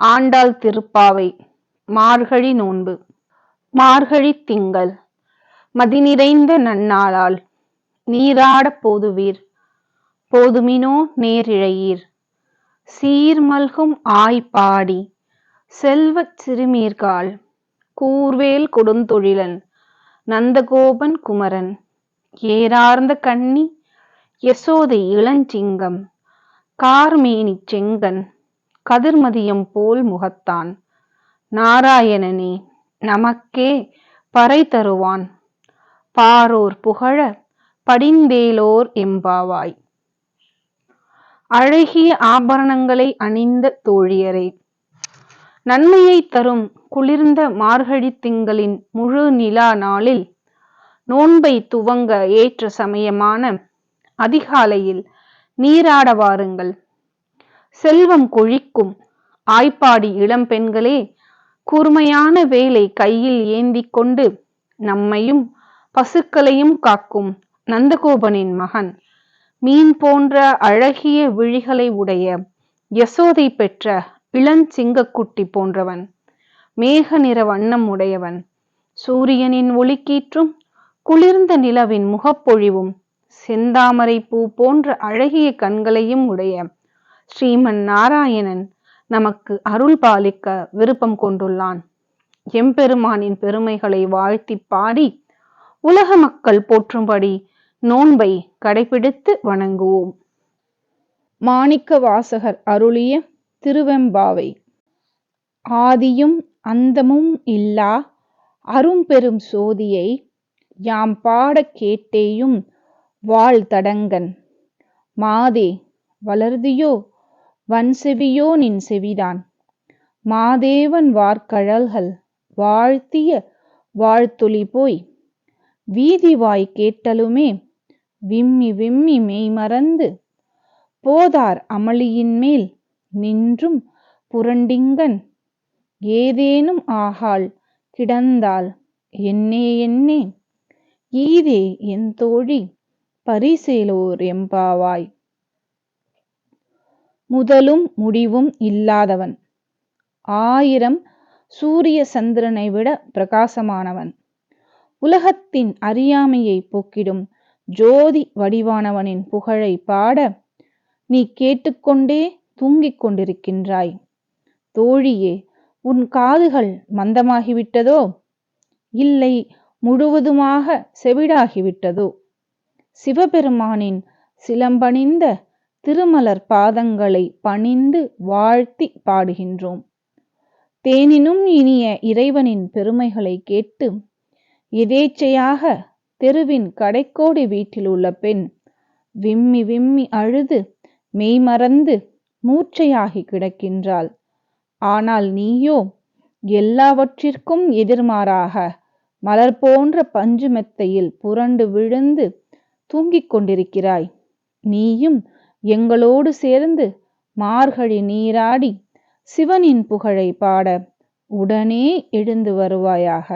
ஆண்டாள் திருப்பாவை. மார்கழி நோன்பு. மார்கழித் திங்கள் மதிநிறைந்த நன்னாளால் நீராடப் போதுவீர். போதுமினோ நேரிழையீர். சீர்மல்கும் ஆய்ப்பாடி செல்வச் சிறுமீர்காள் கூர்வேல் கொடுந்தொழிலன் நந்தகோபன் குமரன் ஏரார்ந்த கண்ணி யசோதை இளஞ்சிங்கம் கார்மேனிச் செங்கண் கதிர்மதியம் போல் முகத்தான் நாராயணனே நமக்கே பறை தருவான் பாரோர் புகழ படிந்தேலோர் எம்பாவாய். அழகிய ஆபரணங்களை அணிந்த தோழியரே, நன்மையை தரும் குளிர்ந்த மார்கழித் திங்களின் முழு நிலா நாளில் நோன்பை துவங்க ஏற்ற சமயமான அதிகாலையில் நீராட வாருங்கள். செல்வம் கொழிக்கும் ஆய்ப்பாடி இளம்பெண்களே, கூர்மையான வேலை கையில் ஏந்திக் கொண்டு நம்மையும் பசுக்களையும் காக்கும் நந்தகோபனின் மகன், மீன் போன்ற அழகிய விழிகளை உடைய யசோதை பெற்ற இளஞ்சிங்கக்குட்டி போன்றவன், மேக நிற வண்ணம் உடையவன், சூரியனின் ஒளிக்கீற்றும் குளிர்ந்த நிலவின் முகப்பொழிவும் செந்தாமரை பூ போன்ற அழகிய கண்களையும் உடைய ஸ்ரீமன் நாராயணன் நமக்கு அருள் பாலிக்க விருப்பம் கொண்டுள்ளான். எம்பெருமானின் பெருமைகளை வாழ்த்தி பாடி உலக மக்கள் போற்றும்படி நோன்பை கடைபிடித்து வணங்குவோம். மாணிக்க வாசகர் அருளிய திருவெம்பாவை. ஆதியும் அந்தமும் இல்லா அரும்பெரும் சோதியை யாம் பாடக் கேட்டேயும் வாழ்தடங்கன் மாதே வளர்தியோ வன்செவியோ நின் செவிதான் மாதேவன் வார்கழல்கள் வாழ்த்திய வாழ்த்தொளி போய் வீதிவாய் கேட்டலுமே விம்மி விம்மி மெய்மறந்து போதார் அமளியின் மேல் நின்றும் புரண்டிங்கன் ஏதேனும் ஆகாள் கிடந்தாள் என்னே என்னே ஈதே என் தோழி பரிசேலோர் எம்பாவாய். முதலும் முடிவும் இல்லாதவன், ஆயிரம் சூரிய சந்திரனை விட பிரகாசமானவன், உலகத்தின் அறியாமையை போக்கிடும் ஜோதி வடிவானவனின் புகழை பாட நீ கேட்டுக்கொண்டே தூங்கிக் கொண்டிருக்கின்றாய். தோழியே, உன் காதுகள் மந்தமாகிவிட்டதோ? இல்லை முழுவதுமாக செவிடாகிவிட்டதோ? சிவபெருமானின் சிலம்பணிந்த திருமலர் பாதங்களை பணிந்து வாழ்த்தி பாடுகின்றோம். தேனினும் இனிய இறைவனின் பெருமைகளை கேட்டு எதேச்சையாக தெருவின் கடைக்கோடி வீட்டில் உள்ள பெண் விம்மி விம்மி அழுது மெய்மறந்து மூர்ச்சையாகி கிடக்கின்றாள். ஆனால் நீயோ எல்லாவற்றிற்கும் எதிர்மாறாக மலர் போன்ற பஞ்சு மெத்தையில் புரண்டு விழுந்து தூங்கிக் கொண்டிருக்கிறாய். நீயும் எங்களோடு சேர்ந்து மார்கழி நீராடி சிவனின் புகழை பாட உடனே எழுந்து வருவாயாக.